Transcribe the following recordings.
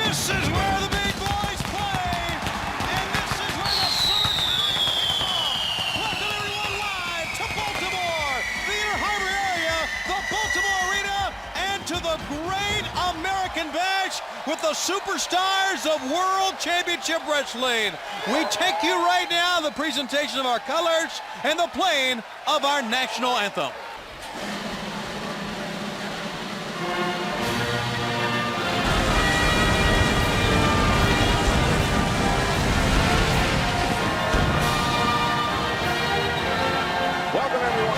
This is where the big boys play, and this is where the summertime kicks off. Welcome everyone live to Baltimore, the Inner Harbor area, the Baltimore Arena, and to the Great American Bash with the superstars of World Championship Wrestling. We take you right now the presentation of our colors and the playing of our national anthem. Welcome, everyone.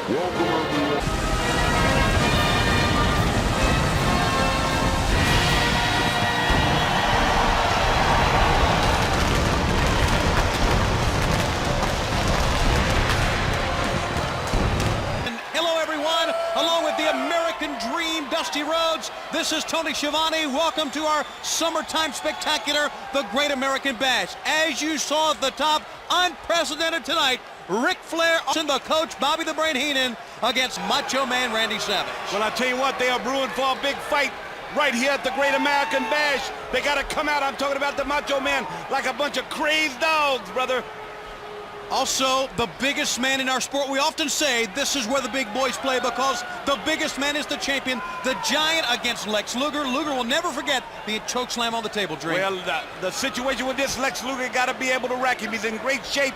Welcome, everyone. Hello, everyone. Along with the American Dream, Dusty Rhodes, this is Tony Schiavone. Welcome to our summertime spectacular, the Great American Bash. As you saw at the top, unprecedented tonight, Ric Flair and the coach, Bobby the Brain Heenan, against Macho Man Randy Savage. Well, I tell you what, they are brewing for a big fight right here at the Great American Bash. They got to come out. I'm talking about the Macho Man like a bunch of crazed dogs, brother. Also, the biggest man in our sport. We often say this is where the big boys play because the biggest man is the champion, the Giant against Lex Luger. Luger will never forget the chokeslam on the table, Dream. Well, the situation with this, Lex Luger got to be able to rack him. He's in great shape.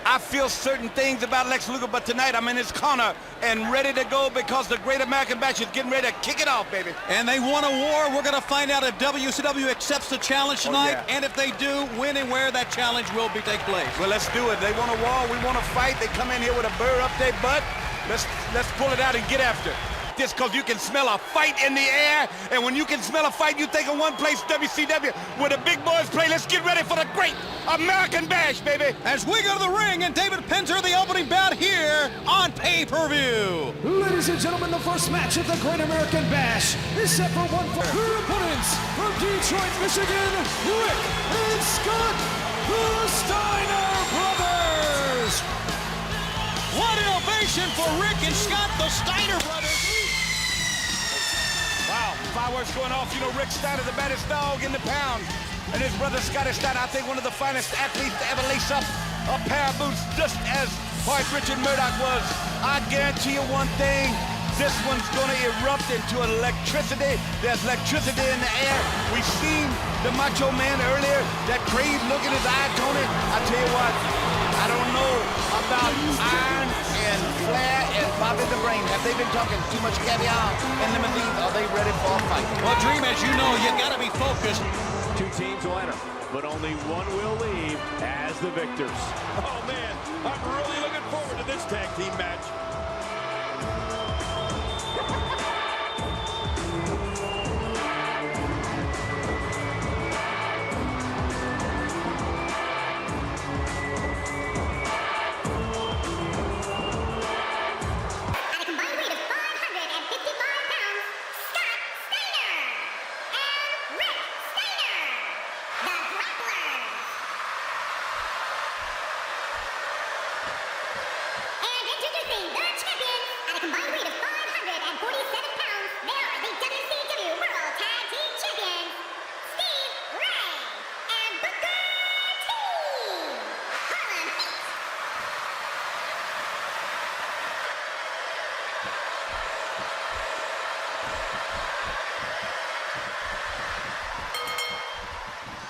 I feel certain things about Lex Luger, but tonight I'm in his corner and ready to go because the Great American Bash is getting ready to kick it off, baby. And they want a war. We're going to find out if WCW accepts the challenge tonight, yeah. and if they do, when and where that challenge will be take place. Well, let's do it. They want a war. We want to fight. They come in here with a burr up their butt. Let's pull it out and get after it. This because you can smell a fight in the air, and when you can smell a fight, you think of one place, WCW, where the big boys play. Let's get ready for the Great American Bash, baby. As we go to the ring, and David Penzer, the opening bout here on pay-per-view. Ladies and gentlemen, the first match of the Great American Bash is set for one fall. Her opponents from Detroit, Michigan, Rick and Scott, the Steiner brothers. What an ovation for Rick and Scott, the Steiner brothers. Wow, fireworks going off. You know, Rick Steiner, the baddest dog in the pound. And his brother, Scotty Steiner, I think one of the finest athletes to ever lace up a pair of boots, just as Hart Richard Murdoch was. I guarantee you one thing, this one's going to erupt into electricity. There's electricity in the air. We've seen the Macho Man earlier, that crazed look in his eye, Tony. I tell you what, I don't know about Iron and Flair and Bobby the Brain. Have they been talking too much caviar and limousines? Are they ready for a fight? Well, Dream, as you know, you got to be focused. Two teams will enter, but only one will leave as the victors. Oh, man, I'm really looking forward to this tag team match.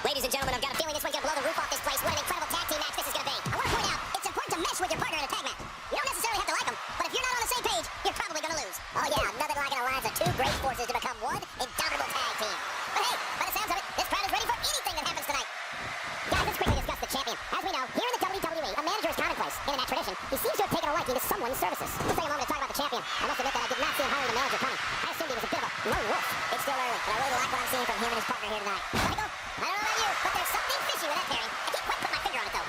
Ladies and gentlemen, I've got a feeling this one's going to blow the roof off this place. What an incredible tag team match this is going to be. I want to point out, it's important to mesh with your partner in a tag match. You don't necessarily have to like them, but if you're not on the same page, you're probably going to lose. Oh yeah, nothing like an alliance of two great forces to become one indomitable tag team. But hey, by the sounds of it, this crowd is ready for anything that happens tonight. Guys, let's quickly discuss the champion. As we know, here in the WWE, a manager is commonplace. And in that tradition, he seems to have taken a liking to someone's services. Let's take a moment to talk about the champion. I must admit that I did not see him hiring the manager coming. I assumed he was a bit of a lone wolf. It's still early, but I really like what I'm seeing from him and his partner here tonight. Michael, I don't know about you, but there's something fishy with that pairing. I can't quite put my finger on it, though.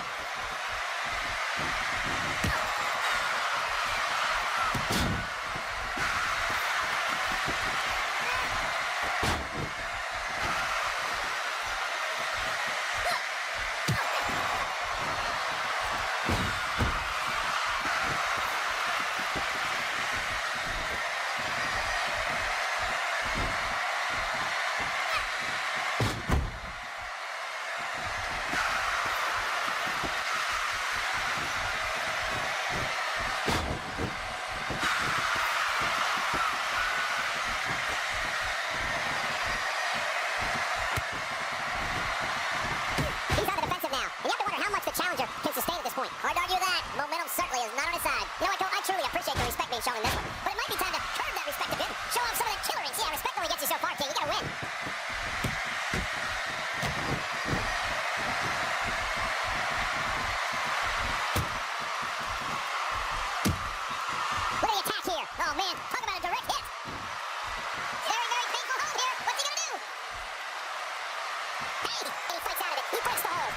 He breaks the hold.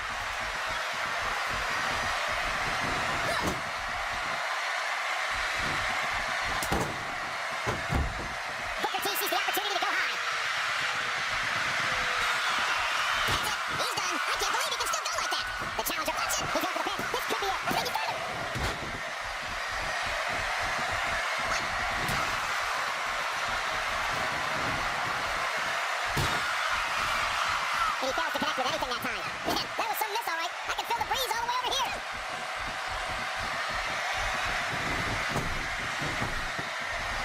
Booker T sees the opportunity to go high. That's it. He's done. I can't believe he can still go like that. The challenger wants it. He's going for the pin. This could be it. Maybe better. And he fails to connect with anything that time. Man, that was some miss, all right. I can feel the breeze all the way over here.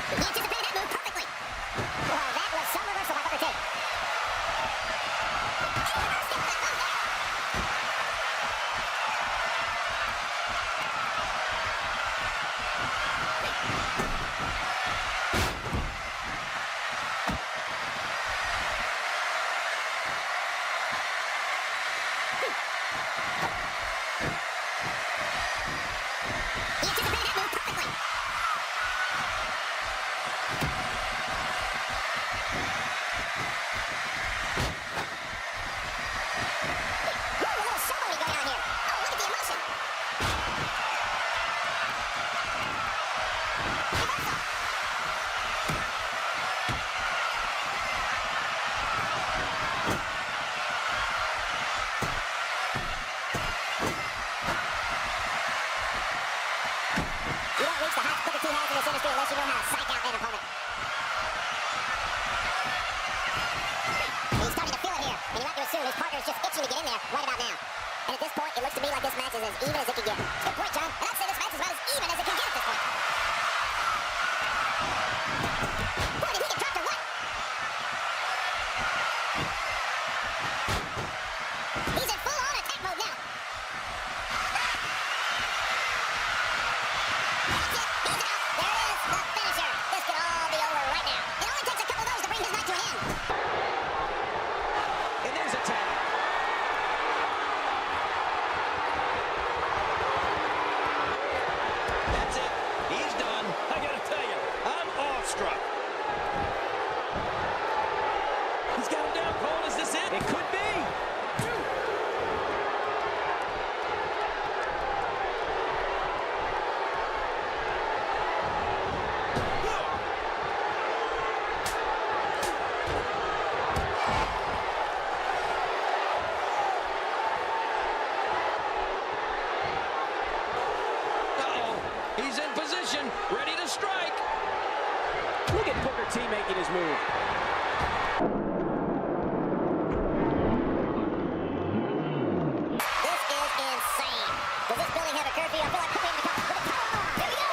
He anticipated that move perfectly. Oh, that was some reversal by Booker T. He reversed it. That move there. He anticipated that move perfectly. Ooh, a little ceremony going on here. Oh, look at the emotion. Reversal. You don't reach the heights Booker T has in this industry unless you know how to psych out an opponent. He's starting to feel it here, and you have to assume his partner is just itching to get in there right about now. And at this point, it looks to me like this match is as even as it can get. Good point, John. And I'd say this match is about as even as it can get at this point. Boy, did he get dropped or what? He's in full-on attack mode now. That's it. He's out. There is the finisher. This could all be over right now. It only takes a couple of those to bring this match to an end. And there's a tag. That's it. He's done. I gotta tell you, I'm awestruck. He's got him down, Cole. Is this it? It could be. Uh-oh. He's in position, ready to strike. Look at Booker T making his move. This is insane. Does this building have a curfew? I feel like cooking in the cup with a power bomb. Here we go.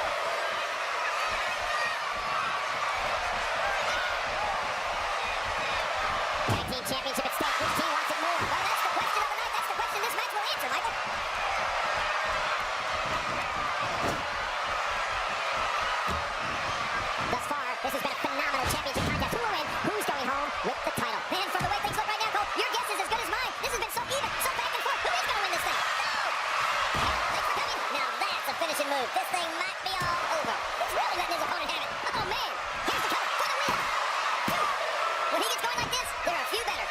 Tag team championship at stake. Which team wants it more? Well, that's the question of the night. That's the question this match will answer, Michael. Thus far, this has been a phenomenal championship contest. Who will win? Who's going home with the title? And from the way things look right now, Cole, your guess is as good as mine. This has been so even, so back and forth. Who is going to win this thing? No! Thanks for coming. Now that's a finishing move. This thing might be all over. He's really letting his opponent have it. Oh, man. Here's the cover for the win. Whew. When he gets going like this, there are a few better.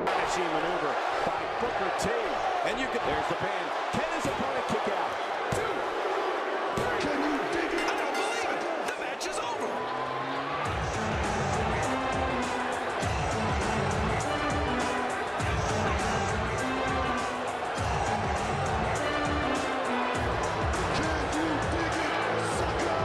Flashing maneuver by Booker T. And you can, there's the pin. Can his opponent kick out? Can you dig it? I don't believe it. The match is over. Can you dig it, sucker?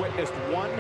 witnessed one.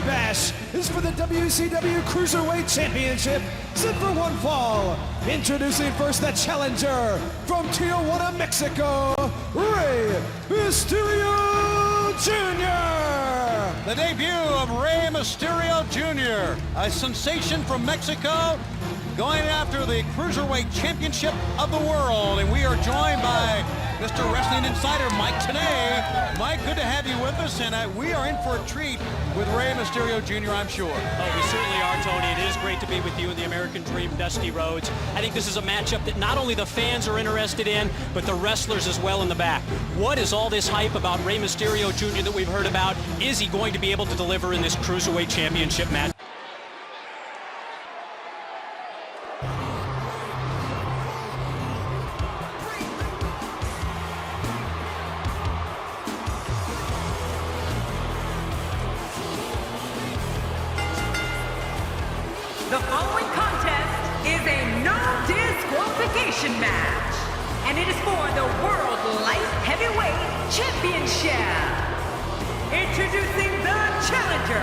Bash is for the WCW Cruiserweight Championship, set for one fall. Introducing first the challenger from Tijuana, Mexico, Rey Mysterio Jr. The debut of Rey Mysterio Jr., a sensation from Mexico, going after the Cruiserweight Championship of the world. And we are joined by Mr. Wrestling Insider Mike Tenay. Mike, good to have you with us, and we are in for a treat with Rey Mysterio Jr., I'm sure. Oh, we certainly are, Tony. It is great to be with you in the American Dream, Dusty Rhodes. I think this is a matchup that not only the fans are interested in, but the wrestlers as well in the back. What is all this hype about Rey Mysterio Jr. that we've heard about? Is he going to be able to deliver in this Cruiserweight Championship match? The following contest is a no disqualification match, and it is for the World Light Heavyweight Championship. Introducing the challenger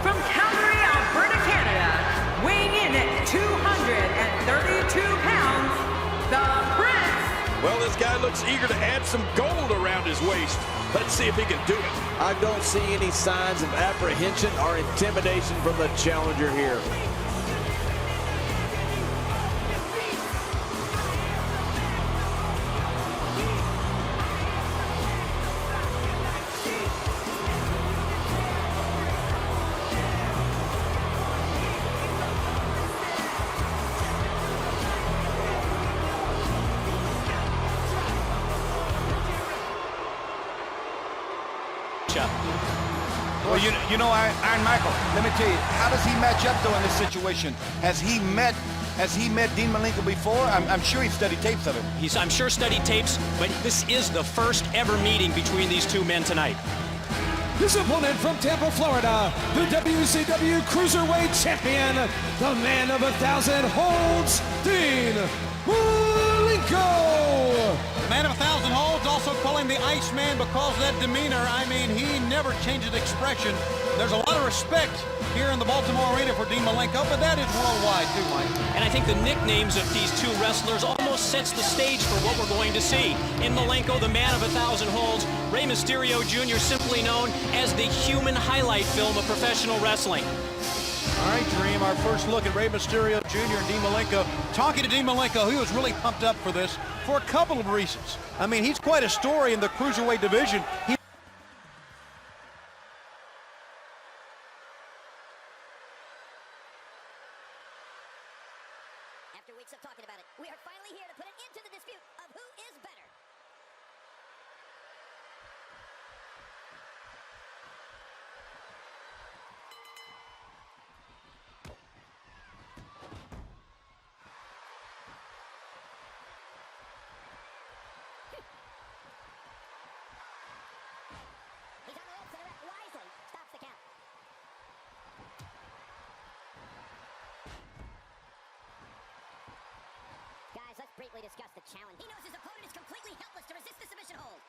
from Calgary, Alberta, Canada, weighing in at 232 pounds, the Prince. Well, this guy looks eager to add some gold around his waist. Let's see if he can do it. I don't see any signs of apprehension or intimidation from the challenger here. Well, you know, Iron Michael, let me tell you, how does he match up though in this situation? Has he met Dean Malenko before? I'm sure he studied tapes of him. I'm sure studied tapes, but this is the first ever meeting between these two men tonight. His opponent from Tampa, Florida, the WCW Cruiserweight Champion, the man of 1,000 holds, Dean Malenko. The man of 1,000 holds, also call him the Iceman because of that demeanor. I mean, he never changes expression. There's a lot of respect here in the Baltimore Arena for Dean Malenko, but that is worldwide too, Mike. And I think the nicknames of these two wrestlers almost sets the stage for what we're going to see. In Malenko, the man of 1,000 holds, Rey Mysterio Jr., simply known as the human highlight film of professional wrestling. All right, Dream, our first look at Rey Mysterio Jr. and Dean Malenko. Talking to Dean Malenko, he was really pumped up for this for a couple of reasons. I mean, he's quite a story in the Cruiserweight division. After weeks of talking about it, we are finally here to put an end to the dispute of who is better. quickly discuss the challenge. He knows his opponent is completely helpless to resist the submission hold.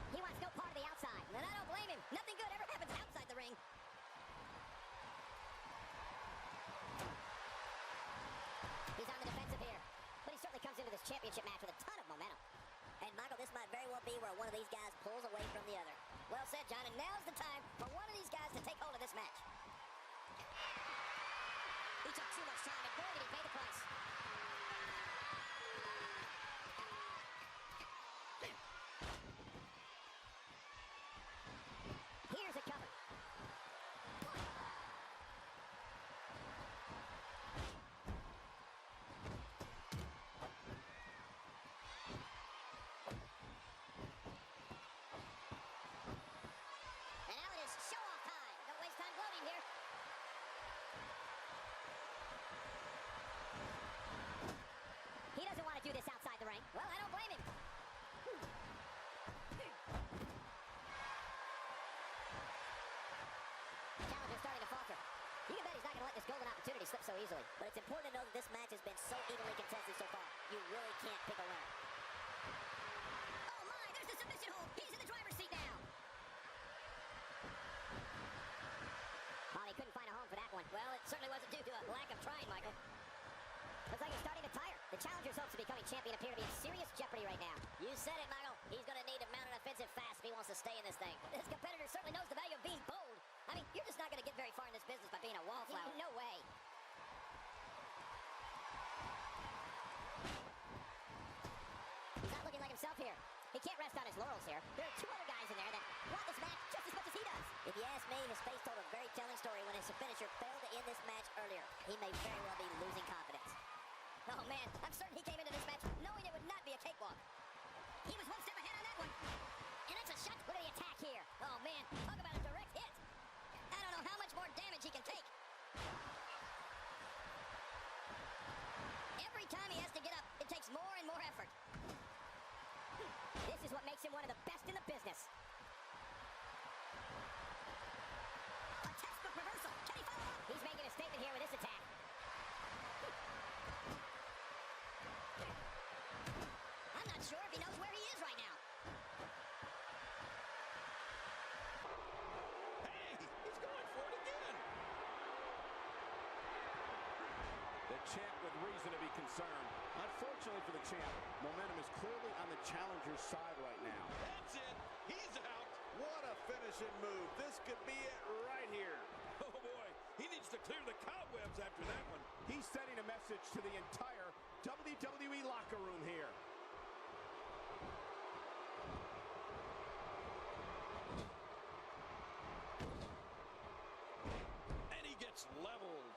He wants no part of the outside, and I don't blame him. Nothing good ever happens outside the ring. He's on the defensive here, but he certainly comes into this championship match with a ton of momentum. And Michael, this might very well be where one of these guys pulls away from the other. Well said, John, and now's the time for one of these guys to take hold of this match. He took too much time, and boy, did he pay the price. Here's a cover. And now it is show-off time. Don't waste time gloating here. He doesn't want to do this outside the ring. Well, I don't blame him. Challenger's starting to falter. You can bet he's not going to let this golden opportunity slip so easily. But it's important to know that this match has been so evenly contested so far. You really can't pick a winner. Oh my, there's the submission hold. He's in the driver's seat now. Oh, he couldn't find a home for that one. Well, it certainly wasn't due to a lack of trying, Michael. Looks like he's starting to tire. The challenger's hopes of becoming champion appear to be in serious jeopardy right now. You said it, Michael. He's going to need to mount an offensive fast if he wants to stay in this thing. This competitor certainly knows the value of being bold. I mean, you're just not going to get very far in this business by being a wallflower. No way. He's not looking like himself here. He can't rest on his laurels here. There are two other guys in there that want this match just as much as he does. If you ask me, his face told a very telling story when his finisher failed to end this match earlier. He may very well be losing confidence. Oh man, I'm certain he came into this match knowing it would not be a cakewalk. He was one step ahead on that one. And that's a shot. Look at the attack here. Oh man, talk about a direct hit. I don't know how much more damage he can take. Every time he has to get up, it takes more and more effort. This is what makes him one of the best in the business. A textbook reversal. Can he follow up? He's making a statement here with this attack. I'm not sure if he knows where he is right now. Hey, he's going for it again. The champ with reason to be concerned. Unfortunately for the champ, momentum is clearly on the challenger's side right now. That's it. He's out. What a finishing move. This could be it right here. Oh boy, he needs to clear the cobwebs after that one. He's sending a message to the entire WWE locker room here. And he gets leveled.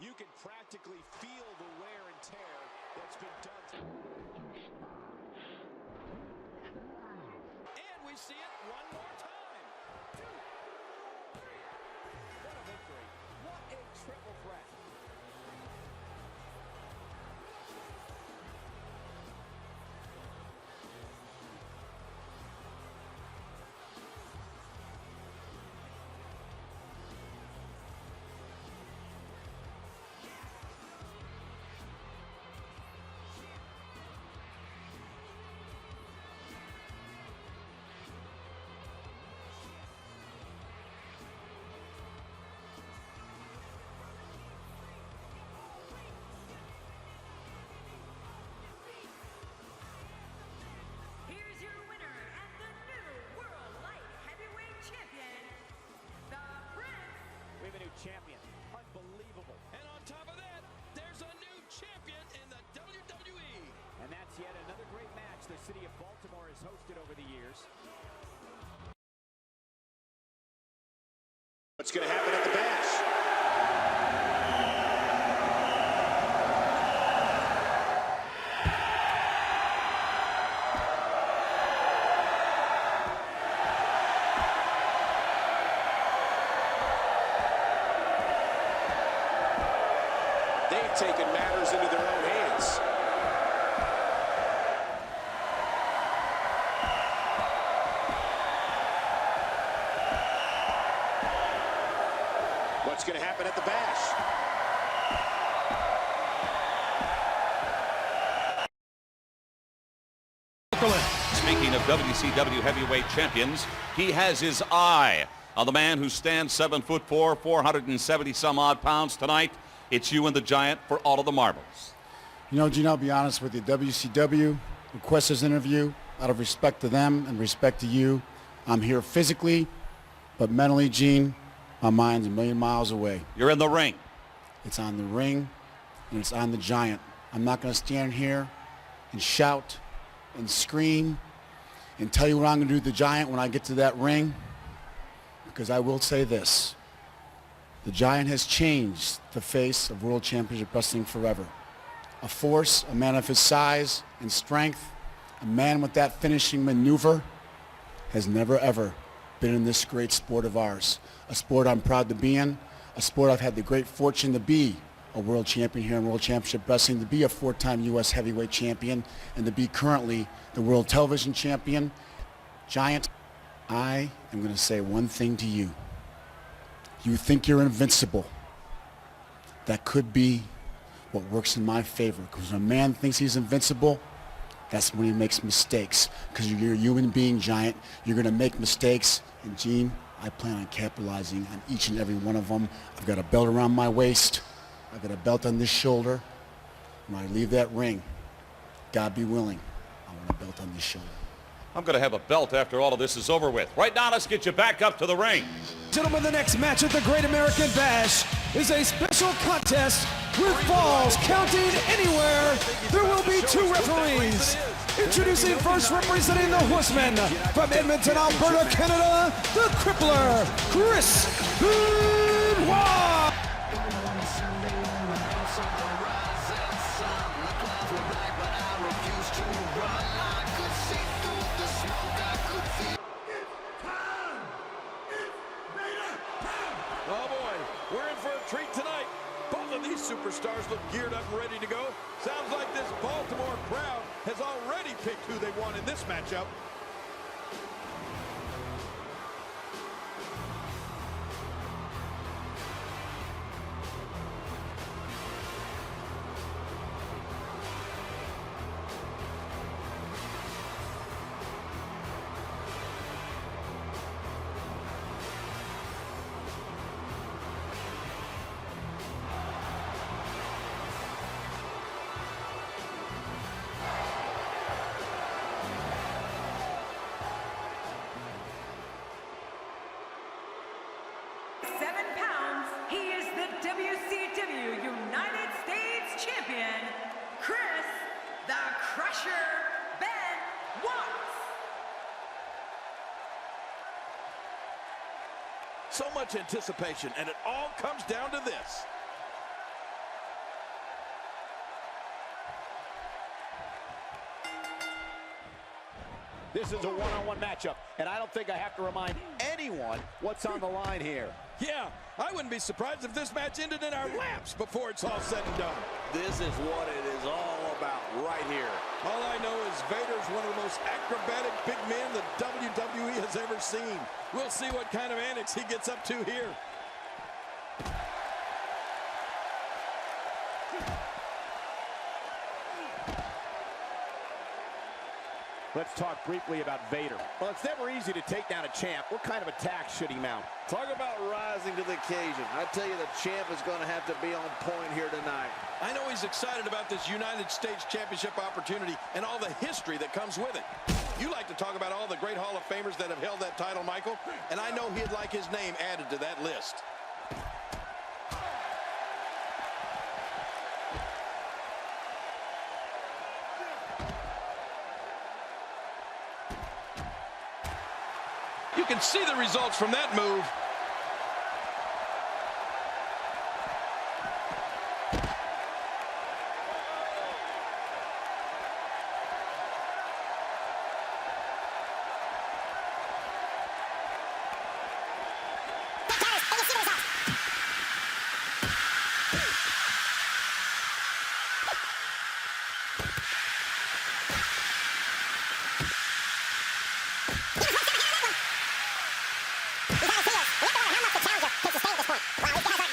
You can practically feel the wear and tear that's been done. And we see it one more time. 2, 3. What a victory. What a triple threat. Here's your winner and the new World Light Heavyweight Champion, the Prince. We have a new champion. Unbelievable. And on top of that, there's a new champion in the WWE. And that's yet another great match the city of Baltimore has hosted over the years. What's going to happen at the Bash? what's going to happen at the Bash. Speaking of WCW heavyweight champions, he has his eye on the man who stands 7'4", 470 some odd pounds tonight. It's you and the Giant for all of the marbles. You know, Gene, I'll be honest with you. WCW requests this interview out of respect to them and respect to you. I'm here physically, but mentally, Gene, my mind's a million miles away. You're in the ring. It's on the ring, and it's on the Giant. I'm not going to stand here and shout and scream and tell you what I'm going to do to the Giant when I get to that ring, because I will say this. The Giant has changed the face of World Championship Wrestling forever. A force, a man of his size and strength, a man with that finishing maneuver has never, ever been in this great sport of ours. A sport I'm proud to be in, a sport I've had the great fortune to be a world champion here in World Championship Wrestling, to be a 4-time U.S. heavyweight champion, and to be currently the world television champion. Giant, I am going to say one thing to you. You think you're invincible. That could be what works in my favor, because when a man thinks he's invincible, that's when he makes mistakes, because you're a human being, Giant. You're going to make mistakes, and Gene, I plan on capitalizing on each and every one of them. I've got a belt around my waist. I've got a belt on this shoulder. When I leave that ring, God be willing, I want a belt on this shoulder. I'm going to have a belt after all of this is over with. Right now, let's get you back up to the ring. Gentlemen, the next match at the Great American Bash is a special contest with falls counting anywhere. There will be 2 referees. Introducing first, representing the Horsemen from Edmonton, Alberta, Canada, the Crippler, Chris Benoit. Oh boy, we're in for a treat tonight. Both of these superstars look geared up and ready to go. Sounds like this Baltimore crowd has already picked who they want in this matchup. He is the WCW United States Champion, Chris the Crusher Benoit. So much anticipation, and it all comes down to this. This is a one-on-one matchup, and I don't think I have to remind anyone what's on the line here. Yeah, I wouldn't be surprised if this match ended in our laps before it's all said and done. This is what it is all about right here. All I know is Vader's one of the most acrobatic big men the WWE has ever seen. We'll see what kind of antics he gets up to here. Let's talk briefly about Vader. Well, it's never easy to take down a champ. What kind of attack should he mount? Talk about rising to the occasion. I tell you, the champ is going to have to be on point here tonight. I know he's excited about this United States Championship opportunity and all the history that comes with it. You like to talk about all the great Hall of Famers that have held that title, Michael, and I know he'd like his name added to that list. You can see the results from that move. We gotta see this. We gotta how much the challenger can sustain at this point. Wow, he has our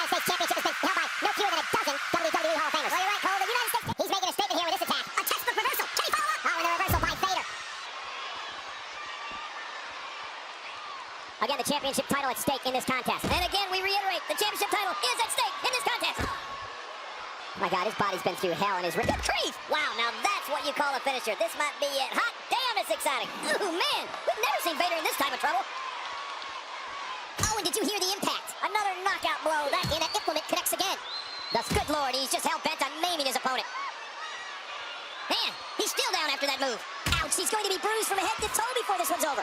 United States Championship has been held by no fewer than a dozen WWE Hall of Famers. Well, you're right, Cole. The United States, he's making a statement here with this attack. A textbook reversal. Can he follow up? Oh, and the reversal by Vader. Again, the championship title at stake in this contest. And again, we reiterate, the championship title is at stake in this contest. Oh my God, his body's been through hell and his ribs. Trees! Wow, now that's what you call a finisher. This might be it. Hot damn, it's exciting. Ooh, man, we've never seen Vader in this type of trouble. Oh, and did you hear the impact? Another knockout blow. That implement connects again. Thus, good Lord, he's just hell-bent on maiming his opponent. Man, he's still down after that move. Ouch, he's going to be bruised from head to toe before this one's over.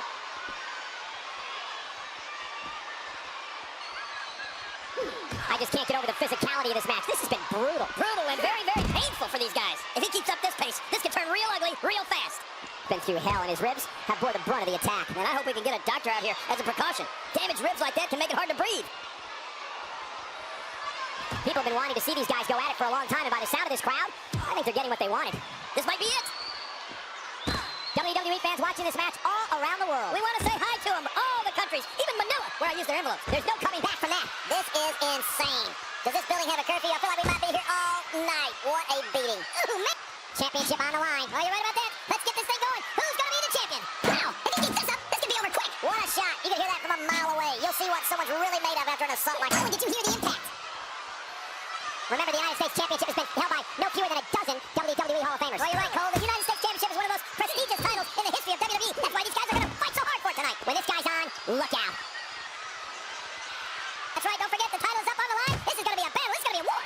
I just can't get over the physicality of this match. This has been brutal. Brutal and very, very painful for these guys. If he keeps up this pace, this could turn real ugly real fast. Been through hell, and his ribs have bore the brunt of the attack. And I hope we can get a doctor out here as a precaution. Damaged ribs like that can make it hard to breathe. People have been wanting to see these guys go at it for a long time, and by the sound of this crowd, I think they're getting what they wanted. This might be it. WWE fans watching this match all around the world. We want to say hi to them, all the countries, even Manila, where I use their envelopes. There's no coming back from that. This is insane. Does this building have a curfew? I feel like we might be here all night. What a beating. Ooh, man. Championship on the line. Oh, you right about that? Let's get this thing going. Who's going to be the champion? Wow. If he keeps this up, this could be over quick. What a shot. You can hear that from a mile away. You'll see what someone's really made of after an assault like that. Oh, did you hear the impact? Remember, the United States Championship has been held by no fewer than a dozen WWE Hall of Famers. Well, you're right, Cole. The United States Championship is one of the most prestigious titles in the history of WWE. That's why these guys are going to fight so hard for it tonight. When this guy's on, look out. That's right, don't forget the title's up on the line. This is going to be a battle. This is going to be a war.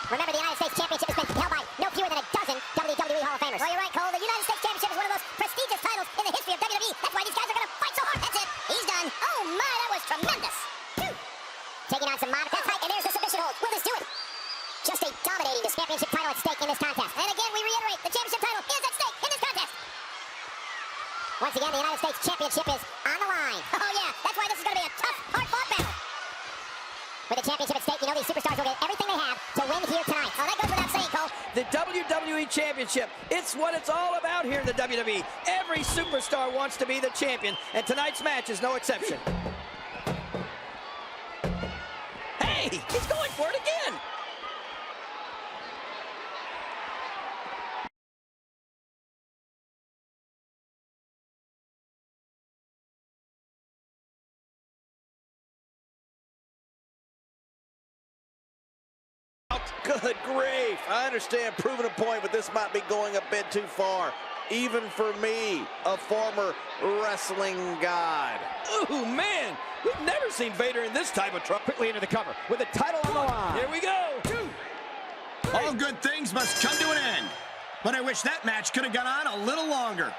Remember, the United States Championship has been held by no fewer than a dozen WWE Hall of Famers. Well, you're right, Cole. The United States Championship is one of the most prestigious titles in the history of WWE. That's why these guys are going to fight so hard. That's it. He's done. Oh, my, that was tremendous. Taking on some modern. That's right, and there's the submission hold. Will this do it? Just a dominating the championship title at stake in this contest. And again, we reiterate, the championship title is at stake in this contest. Once again, the United States Championship is on the line. Oh, yeah, that's why this is going to be a tough, hard-fought battle. With the championship at stake, you know these superstars will get everything they have to win here tonight. Oh, that goes without saying, Cole. The WWE Championship, it's what it's all about here in the WWE. Every superstar wants to be the champion, and tonight's match is no exception. Hey, he's going for it again. Good grief. I understand proving a point, but this might be going a bit too far. Even for me, a former wrestling god. Ooh, man. We've never seen Vader in this type of trouble. Quickly into the cover with the title on the line. Here we go. 2, 3. All good things must come to an end. But I wish that match could have gone on a little longer.